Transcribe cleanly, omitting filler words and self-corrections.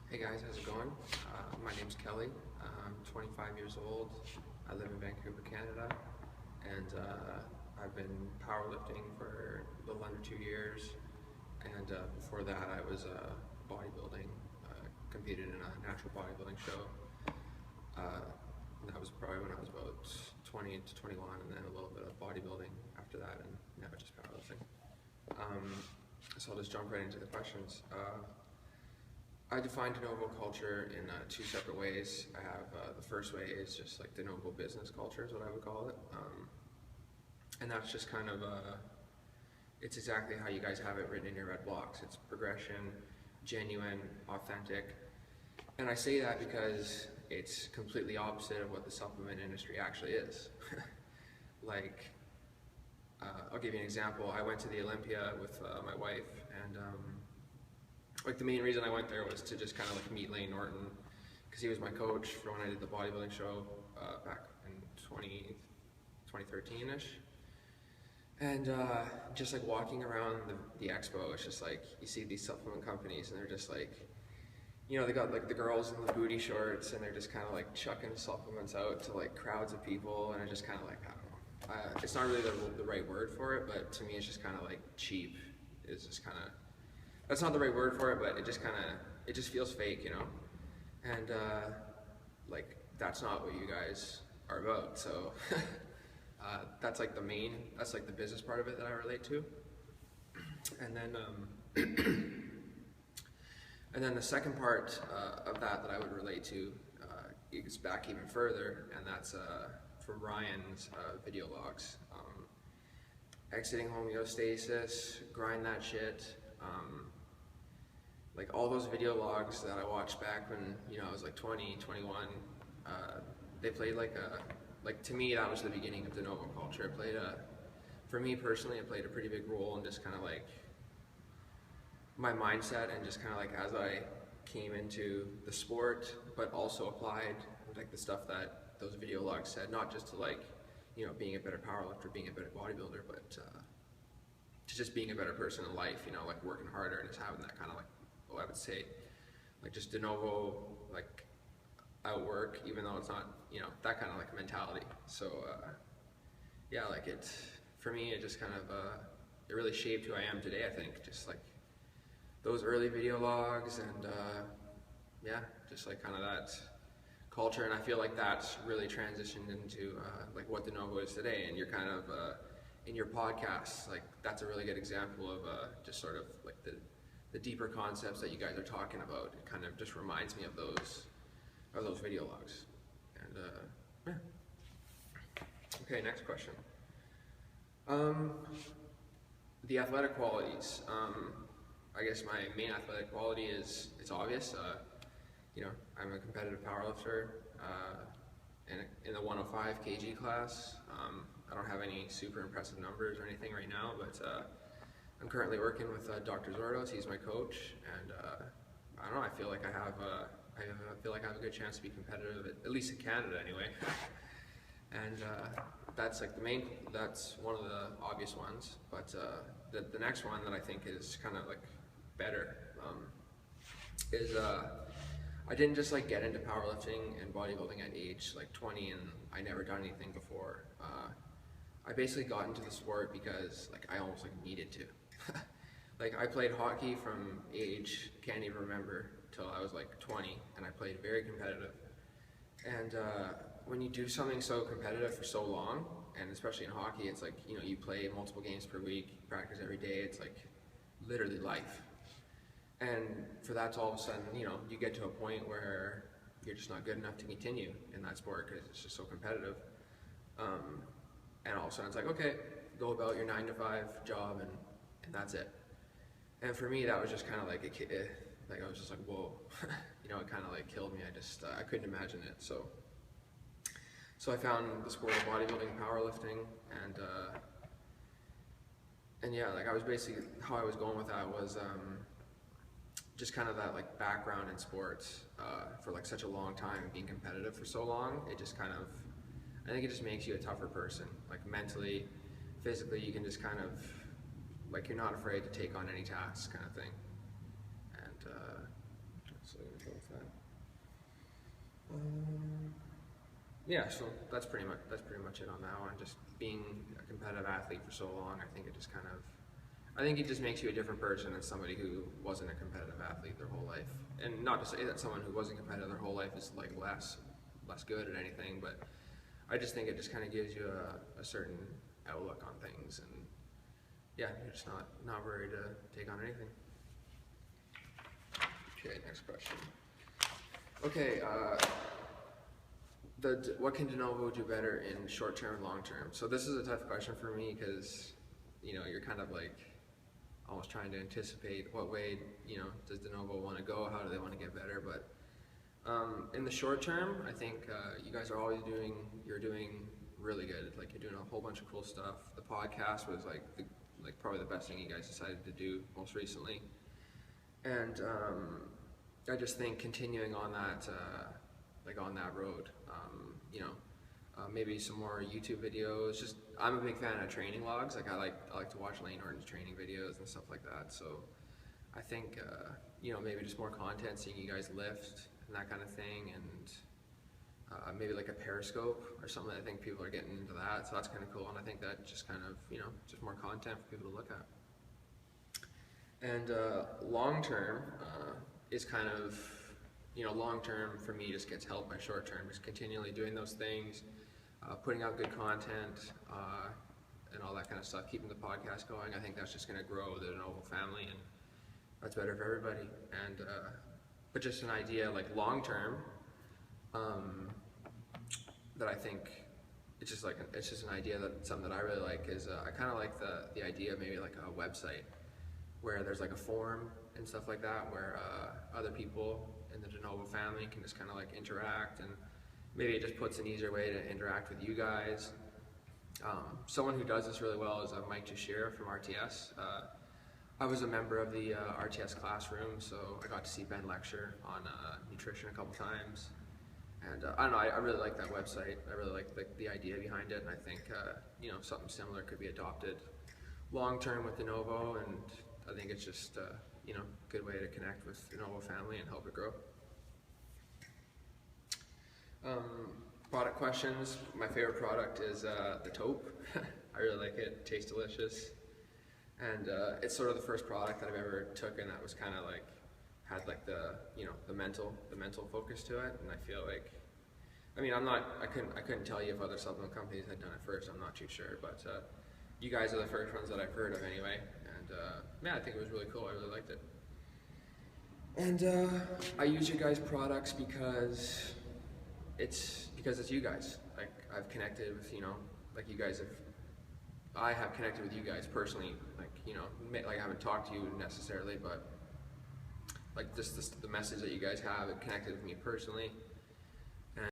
Hey guys, how's it going? My name's Kelly. I'm 25 years old. I live in Vancouver, Canada, and I've been powerlifting for a little under 2 years. And before that, I was bodybuilding, competed in a natural bodybuilding show. And that was probably when I was about 20 to 21, and then a little bit of bodybuilding after that, and now just powerlifting. So I'll just jump right into the questions. I define Denovo culture in two separate ways. I have the first way is just like Denovo business culture is what I would call it, and that's just kind of it's exactly how you guys have it written in your red blocks. It's progression, genuine, authentic, and I say that because it's completely opposite of what the supplement industry actually is. Like, I'll give you an example. I went to the Olympia with my wife, and like the main reason I went there was to just kind of like meet Lane Norton, because he was my coach for when I did the bodybuilding show back in 2013-ish. And just like walking around the expo, it's just like you see these supplement companies and they're just like, you know, they got like the girls in the booty shorts and they're just kind of like chucking supplements out to like crowds of people, and it's just kind of like, I don't know. It's not really the right word for it, but to me it's just kind of like cheap. It's just kind of, that's not the right word for it, but it just kind of, it just feels fake, you know? And like, that's not what you guys are about. So that's like that's like the business part of it that I relate to. And then, and then the second part of that I would relate to is back even further, and that's from Ryan's video logs. Exiting homeostasis, grind that shit. Like all those video logs that I watched back when, you know, I was like 20, 21, they played like to me, that was the beginning of Denovo culture. It played for me personally, it played a pretty big role in just kind of like my mindset, and just kind of like as I came into the sport, but also applied like the stuff that those video logs said, not just to like, you know, being a better powerlifter, being a better bodybuilder, but to just being a better person in life, you know, like working harder and just having that kind of like, I would say, like just Denovo, like outwork, even though it's not, you know, that kind of like mentality. So yeah, like it, for me, it just kind of, it really shaped who I am today, I think, just like those early video logs, and yeah, just like kind of that culture. And I feel like that's really transitioned into like what Denovo is today. And you're kind of, in your podcast, like that's a really good example of just sort of like the deeper concepts that you guys are talking about. It kind of just reminds me of those video logs. And yeah. Okay, next question. The athletic qualities. I guess my main athletic quality is, it's obvious. You know, I'm a competitive powerlifter in the 105 kg class. I don't have any super impressive numbers or anything right now, but I'm currently working with Dr. Zordos. He's my coach, and I don't know. I feel like I have a good chance to be competitive, at least in Canada, anyway. And that's like that's one of the obvious ones. But the next one that I think is kind of like better is I didn't just like get into powerlifting and bodybuilding at age like 20, and I never done anything before. I basically got into the sport because like I almost like needed to. Like I played hockey from age, can't even remember, till I was like 20, and I played very competitive. And when you do something so competitive for so long, and especially in hockey, it's like, you know, you play multiple games per week, you practice every day, it's like literally life. And for that to all of a sudden, you know, you get to a point where you're just not good enough to continue in that sport because it's just so competitive. And all of a sudden it's like, okay, go about your 9-to-5 job, and that's it. And for me, that was just kind of like like I was just like, whoa, you know, it kind of like killed me. I couldn't imagine it. So I found the sport of bodybuilding, powerlifting, and yeah, like I was basically, how I was going with that was just kind of that like background in sports for like such a long time, being competitive for so long. It just kind of, I think it just makes you a tougher person, like mentally, physically. You can just kind of, like, you're not afraid to take on any tasks, kind of thing. And So I'm gonna go with that. Yeah, so that's pretty much it on that one. Just being a competitive athlete for so long, I think it just makes you a different person than somebody who wasn't a competitive athlete their whole life. And not to say that someone who wasn't competitive their whole life is like less good at anything, but I just think it just kind of gives you a certain outlook on things, and yeah, you're just not worried to take on anything. Okay, next question. Okay, what can Denovo do better in short term and long term? So this is a tough question for me because, you're kind of like almost trying to anticipate what way, does Denovo want to go? How do they want to get better? But in the short term, I think you guys are always you're doing really good. Like, you're doing a whole bunch of cool stuff. The podcast was like probably the best thing you guys decided to do most recently. And I just think continuing on that, on that road, maybe some more YouTube videos. Just, I'm a big fan of training logs. Like, I like to watch Lane Norton's training videos and stuff like that. So I think, maybe just more content, seeing you guys lift and that kind of thing, and maybe like a Periscope or something. I think people are getting into that, so that's kind of cool. And I think that just kind of, just more content for people to look at. And long term is kind of, long term for me just gets helped by short term. Just continually doing those things, putting out good content, and all that kind of stuff, keeping the podcast going. I think that's just going to grow the Denovo family, and that's better for everybody. And but just an idea, like long term, that I think it's just an idea that something that I really like is I kind of like the idea of maybe like a website where there's like a forum and stuff like that, where other people in the Denovo family can just kind of like interact, and maybe it just puts an easier way to interact with you guys. Someone who does this really well is Mike Tushira from RTS. I was a member of the RTS classroom, so I got to see Ben lecture on nutrition a couple times. And I don't know, I really like that website. I really like the idea behind it, and I think something similar could be adopted long term with Denovo, and I think it's just a good way to connect with the Denovo family and help it grow. Product questions. My favorite product is the taupe. I really like it. It tastes delicious, and it's sort of the first product that I've ever taken that was kind of like had like the mental focus to it, and I feel like, I couldn't tell you if other supplement companies had done it first. I'm not too sure, but you guys are the first ones that I've heard of anyway, and I think it was really cool. I really liked it, and I use your guys' products because it's you guys. Like, I've connected with you guys I have connected with you guys personally. Like I haven't talked to you necessarily, but like the message that you guys have, it connected with me personally.